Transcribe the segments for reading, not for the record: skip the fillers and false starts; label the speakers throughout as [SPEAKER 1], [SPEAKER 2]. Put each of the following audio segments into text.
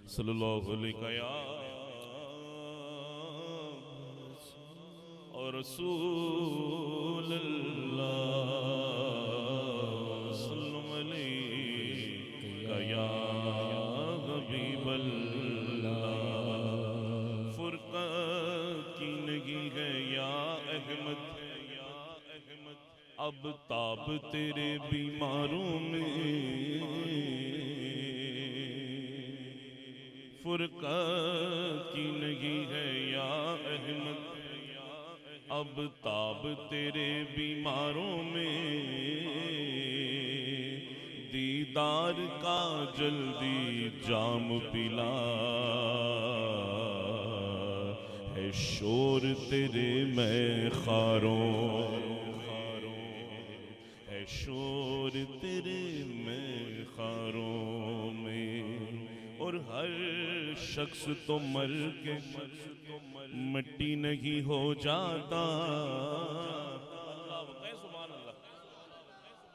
[SPEAKER 1] صلی اللہ علیہ یا رسول اللہ وسلم علیہ یا حبیب اللہ فرقت کی نہیں ہے یا احمد اب تاب تیرے بیماروں میں فرقت کی نہیں ہے یا احمد اب تاب تیرے بیماروں میں دیدار کا جلدی جام پلا ہے شور تیرے میں خاروں ہے شور تیرے میں خاروں میں اور ہر شخص تو مر کے مٹی نہیں ہو جاتا سبحان اللہ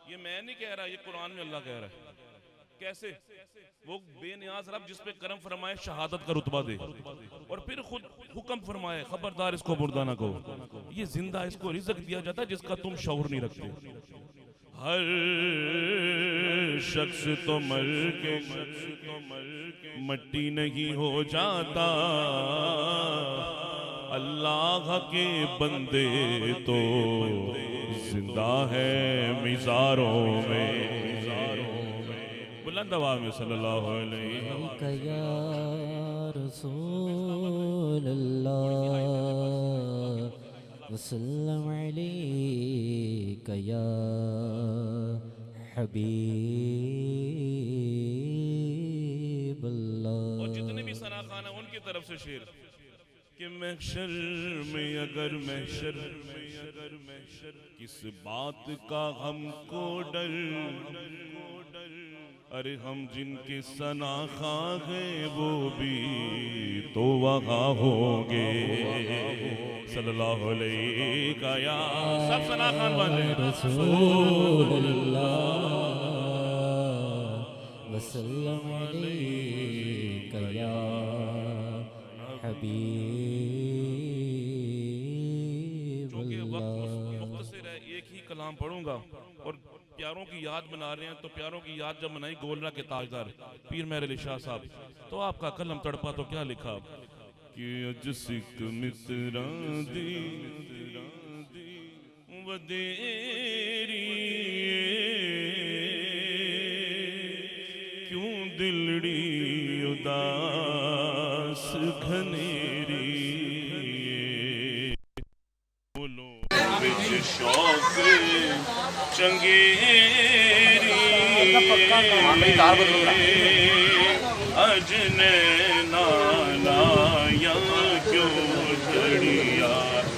[SPEAKER 1] یہ میں نہیں کہہ رہا یہ قرآن میں اللہ کہہ رہا ہے کیسے وہ بے نیاز رب جس پہ کرم فرمائے شہادت کا رتبہ دے اور پھر خود حکم فرمائے خبردار اس کو مردہ نہ کہو یہ زندہ اس کو رزق دیا جاتا ہے جس کا تم شعور نہیں رکھتے ہر شخص تو مر کے مٹی نہیں ہو جاتا اللہ کے بندے تو زندہ ہے مزاروں میں بلند آواز میں صلی اللہ علیہ
[SPEAKER 2] یا رسول اللہ وسلم علیک یا حبیب اللہ
[SPEAKER 1] اور جتنے بھی ثنا خان ہیں ان کی طرف سے شعر کہ محشر میں اگر محشر کس بات کا ہم کو ڈر ارے ہم جن کے ثنا خواں ہیں وہ بھی تو وہاں ہوں گے صلی اللہ علیہ یا سب ثنا خان والے
[SPEAKER 2] رسول اللہ وسلم علیک یا حبیب اللہ
[SPEAKER 1] مختصر ہے ایک ہی کلام پڑھوں گا اور پیاروں کی یاد بنا رہے ہیں تو پیاروں کی یاد جب منائی گولرا کے تاجدار پیر مہر علی شاہ صاحب تو آپ کا قلم تڑپا تو کیا لکھا کہ اجسک مصران دی ودیری کیوں دلڑی اداس گھنیری بولو بچ شوق چنگیری اجنینا لایا کیوں جھڑیا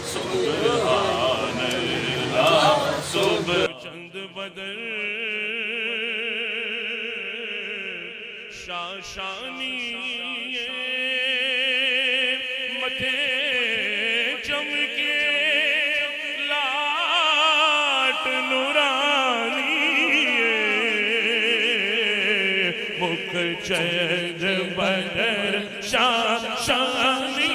[SPEAKER 1] سبحان اللہ صبح چند بدر شاشانی متھے چمکے لاٹ نورانی مکھ چند بدر شاشانی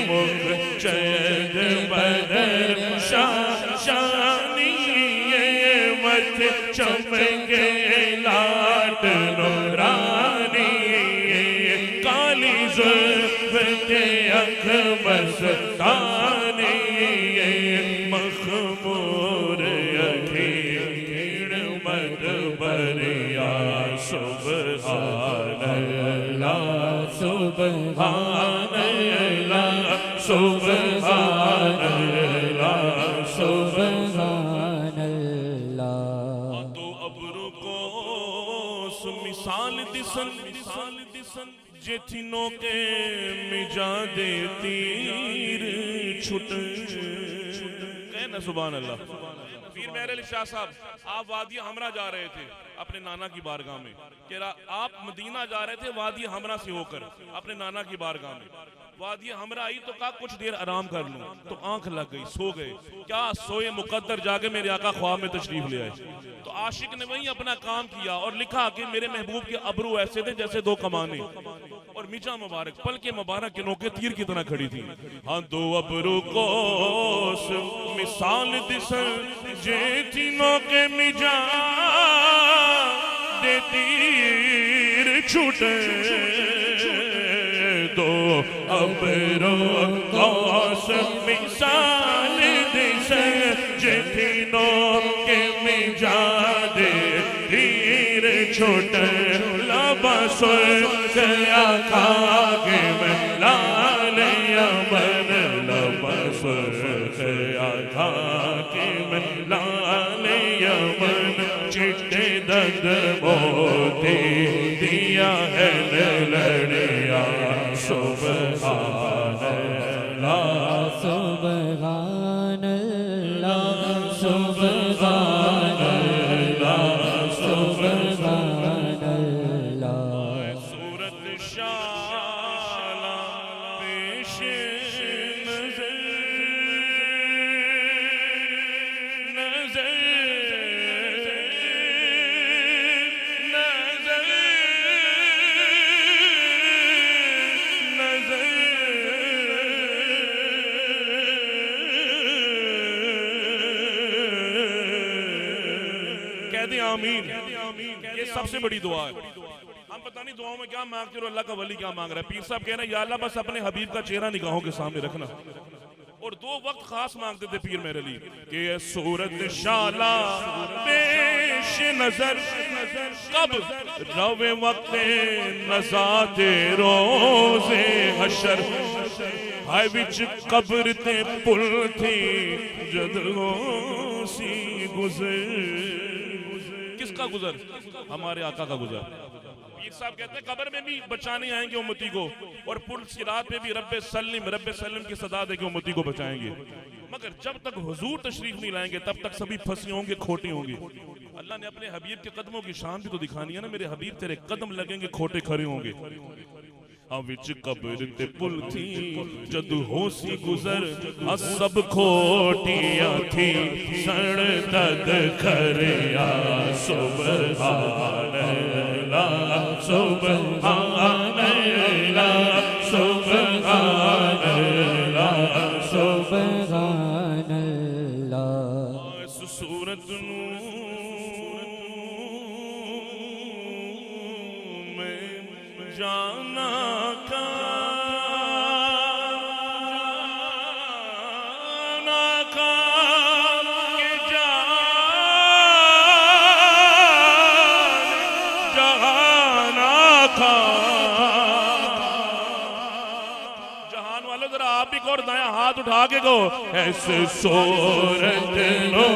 [SPEAKER 1] مکھ چند بدر شاشانی متھے چمکے لاٹ نورانی کالی زلفت اکھ مستانی مخمور اکھیر مدبر یا سبحان اللہ سبحان اللہ سبحان اللہ
[SPEAKER 2] سبحان اللہ
[SPEAKER 1] تو ابرو کو مثال دسن جتنوں کے مجا دے تیر چھٹ کہنا سبحان اللہ پیر مہر علی شاہ صاحب آپ وادی ہمراہ جا رہے تھے اپنے نانا کی بارگاہ میں، کہ آپ مدینہ جا رہے تھے وادی ہمراہ سے ہو کر اپنے نانا کی بارگاہ میں، وادی ہمراہ آئی تو کہا کچھ دیر آرام کر لوں، تو آنکھ لگ گئی، سو گئے، کیا سوئے مقدر جاگے میرے آقا خواب میں تشریف لے آئے، تو عاشق نے وہیں اپنا کام کیا اور لکھا کہ میرے محبوب کے ابرو ایسے تھے جیسے دو کمانے، اور میچا مبارک پل کے مبارک کے نوکے تیر کی طرح کھڑی تھی، ہاں دو ابرو کوس مثال دسن جے تھی نوکے میجا دے تیر چھوٹے، دو ابرو کوس مثال دسن جے تھی نوکے میجا دے تیر چھوٹے، لباس کیا کھاگے میں لال یمن، لباس کیا کھاگے میں لال یمن، چٹے دد موتی دیا ہے لڑیا، سبحان اللہ
[SPEAKER 2] سبحان اللہ سبحان اللہ سبحان اللہ،
[SPEAKER 1] صورت شالا پیش نظر نظر نظر نظر کہہ دیں آمین، یہ سب سے بڑی دعا ہے۔ ہم پتہ نہیں دعاؤں میں کیا مانگتے اور اللہ کا ولی کیا مانگ رہا ہے۔ پیر صاحب کہہ رہے ہیں یا اللہ بس اپنے حبیب کا چہرہ نگاہوں کے سامنے رکھنا، اور دو وقت خاص مانگتے تھے پیر مہر علی کہ اے صورت شالا پیش نظر کب روے وقت نزات روز حشر، ہائے وچ قبر تے پل تھی جدوں سی گزر، کس کا گزر؟ ہمارے آقا کا گزر۔ پیر صاحب کہتے ہیں قبر میں بھی بچانے آئیں گے امتی کو، اور پل صراط پہ بھی رب سلم کی صدا دے کے امتی کو بچائیں گے، مگر جب تک حضور تشریف نہیں لائیں گے تب تک سبھی پھنسے ہوں گے، کھوٹے ہوں گے۔ اللہ نے اپنے حبیب کے قدموں کی شان بھی تو دکھانی ہے نا، میرے حبیب تیرے قدم لگیں گے کھوٹے کھڑے ہوں گے۔ وچ قبر تے پل تھی جد ہو سی گزر، سب کھوٹیاں تھی سڑ دد کھریا، سبحان اللہ سبحان اللہ سبحان اللہ
[SPEAKER 2] سبحان اللہ،
[SPEAKER 1] اس صورت نو میں جانا اور دائیں ہاتھ اٹھا کے گو، ایسے صورت نو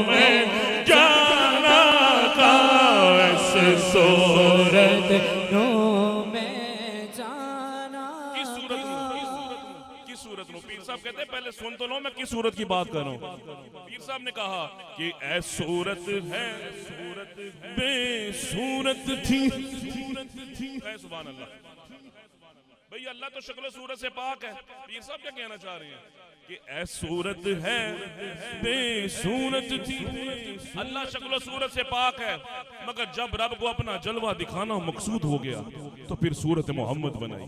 [SPEAKER 1] میں جانا کا، ایسے صورت
[SPEAKER 2] نو میں جانا
[SPEAKER 1] کس صورت نو؟ پیر صاحب کہتے ہیں پہلے سن تو لو میں کس صورت کی بات کر رہا ہوں۔ پیر صاحب نے کہا کہ اے صورت ہے بے صورت تھی، اے سبحان اللہ، بھئی اللہ تو شکل و صورت سے پاک ہے۔ پیر صاحب کیا کہنا چاہ رہے ہیں کہ اے صورت ہے بے صورت تھی، اللہ شکل و صورت سے پاک ہے، مگر جب رب کو اپنا جلوہ دکھانا مقصود ہو گیا تو پھر صورت محمد بنائی۔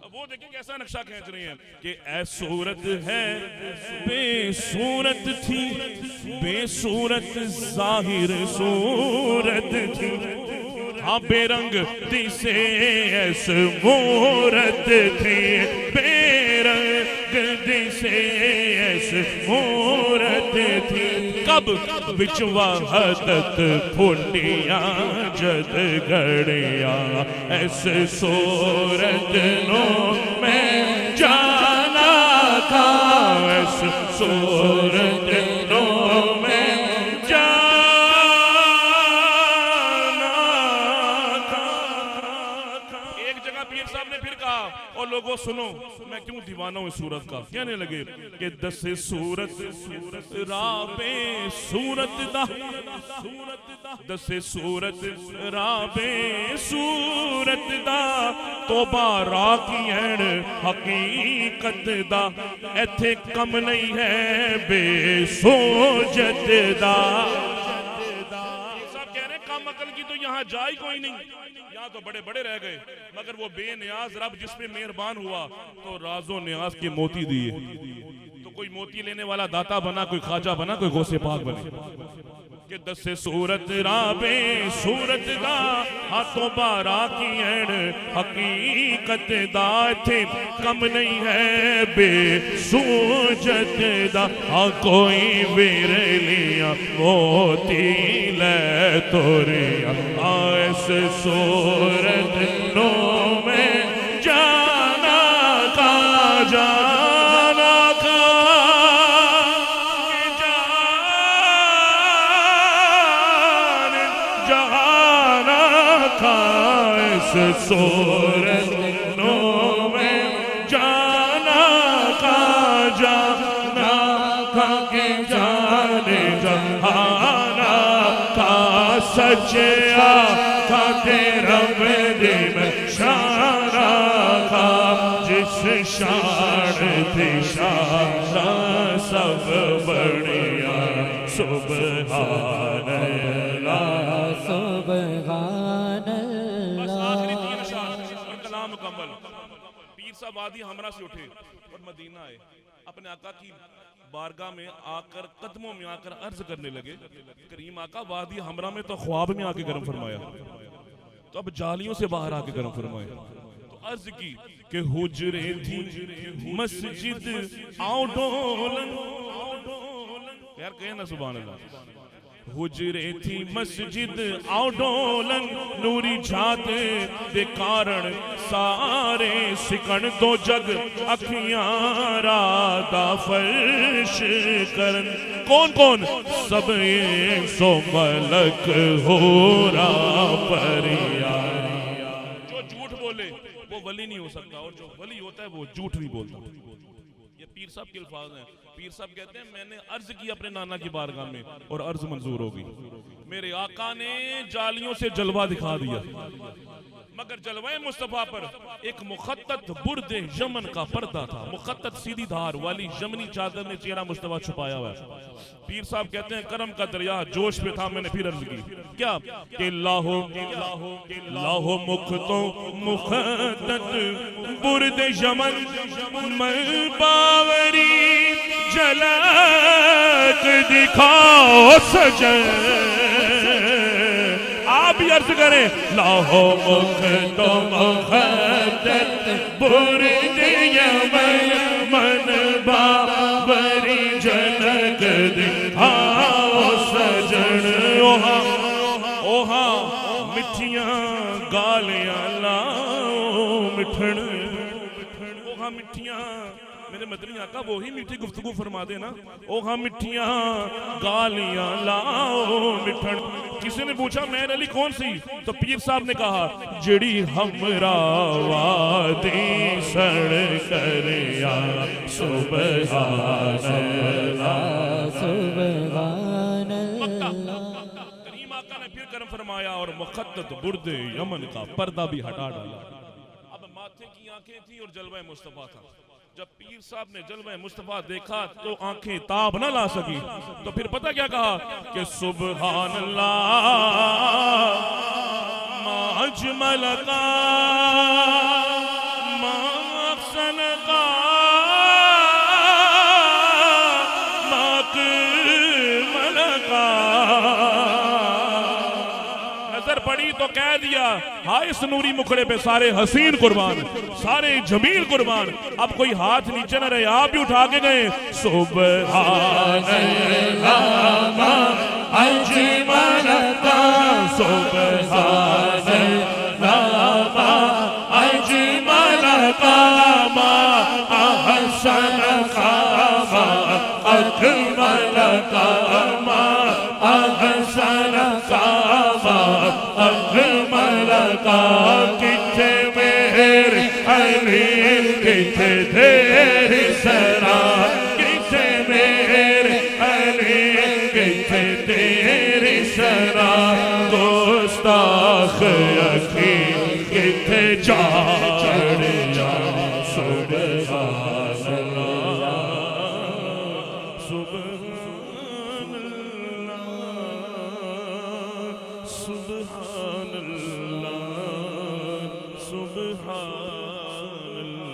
[SPEAKER 1] اب وہ دیکھیں کیسا نقشہ کھینچ رہے ہیں کہ اے صورت ہے بے صورت تھی، بے صورت ظاہر صورت تھی، ہاں بے رنگ دیسے ایس مورت تھی، بے رنگ دیسے ایس مورت تھی، کب وچ وحدت پھوٹیاں جد گھڑیاں، ایس صورت نو میں جانا تھا، ایس صورت نو میں پیر صاحب نے پھر کہا اور لوگوں سنو میں کیوں دیوانہ ہوں اس صورت کا. کہنے لگے کہ دس صورت رابے صورت دا دس صورت رابے صورت دا توبہ راکی ہے حقیقت دا ایتھے کم نہیں ہے بے سوجت دا. صاحب کہہ رہے ہیں کم عقل کی تو یہاں جائی کوئی نہیں, یہاں تو بڑے بڑے رہ گئے, مگر وہ بے نیاز رب جس پہ مہربان ہوا تو راز و نیاز کے موتی دیے. تو کوئی موتی لینے والا داتا بنا, کوئی خواجہ بنا, کوئی غوث پاک بنے. کہ دس صورت رابے صورت دا ہاتھوں بارا کی این حقیقت دا تھے کم نہیں ہے بے سوجت دا. ہاں کوئی ویرلیاں موتی لے توریا اس صورت نو میں جانا کا جانا کا صورت نو میں جانا کا جانا کا کے جانے جہانا کا سچیا کا تیرا میرے میں شانا کا جس شان تھی شانا سب بڑھیا سبحان اللہ
[SPEAKER 2] سبحان
[SPEAKER 1] مکمل. پیر صاحب وادی ہمراہ سے اٹھے اور مدینہ آئے, اپنے آقا کی بارگاہ میں آ کر قدموں میں آ کر عرض کرنے لگے کریم آقا وادی ہمراہ میں تو خواب میں آ کے کرم فرمایا, تو اب جالیوں سے باہر آ کے کرم فرمایا. تو عرض کی کہ حجرے تھی مسجد آؤ ڈولن, یار کہیں نا سبحان اللہ. حجرے تھی مسجد آؤ ڈولن نوری جھاتے دے کارن سارے سکن دو جگ اکھیاں رادا فرش کرن. کون کون سب ایک سو ملک ہو را پریا. جو جھوٹ بولے وہ ولی نہیں ہو سکتا, اور جو ولی ہوتا ہے وہ جھوٹ نہیں بولتا. یہ پیر صاحب کے الفاظ ہیں. پیر صاحب کہتے ہیں میں نے عرض کی اپنے نانا کی بارگاہ میں اور عرض منظور ہوگی. میرے آقا نے جالیوں سے جلوہ دکھا دیا, مگر جلوہ مصطفیٰ پر ایک مخطط برد یمن کا پردہ تھا. مخطط سیدھی دھار والی یمنی چادر نے چہرہ مصطفیٰ چھپایا ہوا ہے. پیر صاحب کہتے ہیں کرم کا دریا جوش پہ تھا. میں نے پھر عرض کی کیا کہ لاہو مختوں مخطط برد یمن میں باوری جھلک دکھاؤ سجن. آپ بھی عرض کریں لاہو مختوں مخطط برد یمن من باوری جھلک دکھاؤ سجن. اوہاں مٹھیاں گالیاں لاؤ مٹھن, اوہاں مٹھیاں میرے مدنی آقا وہی میٹھی گفتگو فرما دے نا. اوہاں مٹھیاں گالیاں لاؤ مٹھن. کسی نے پوچھا مہر علی کون سی, تو پیر صاحب نے کہا جڑی ہمراہ وادی سڑ کر یا سبحان اللہ
[SPEAKER 2] سبحان اللہ.
[SPEAKER 1] کریم آقا نے پھر کرم فرمایا اور مخطط برد یمن کا پردہ بھی ہٹا ڈالا. اب ماتھے کی آنکھیں تھی اور جلوہ مصطفیٰ تھا. جب پیر صاحب نے جلوہ مصطفیٰ دیکھا تو آنکھیں تاب نہ لا سکی, تو پھر پتہ کیا کہا کہ سبحان اللہ ما اجمل کا ما احسن کا ما اکمل کا. نظر پڑی تو کہہ دیا ہائے اس نوری مکھڑے پہ سارے حسین قربان, سارے جمیل قربان. اب کوئی ہاتھ نیچے نہ رہے, آپ بھی اٹھا کے گئے سبحان اللہ ما اجمل کا سبحان اللہ ما اجمل کا ما احسن کا ما اکمل کا ما احسن کا ما اکمل کا. کتھے میں
[SPEAKER 3] کتھے تیری سرا کتھے میرے علی کتھے تیری سرا گستاخ یقین کتھے چاڑیا سبحان اللہ سبحان اللہ سبحان اللہ سبحان اللہ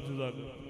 [SPEAKER 3] جزاک اللہ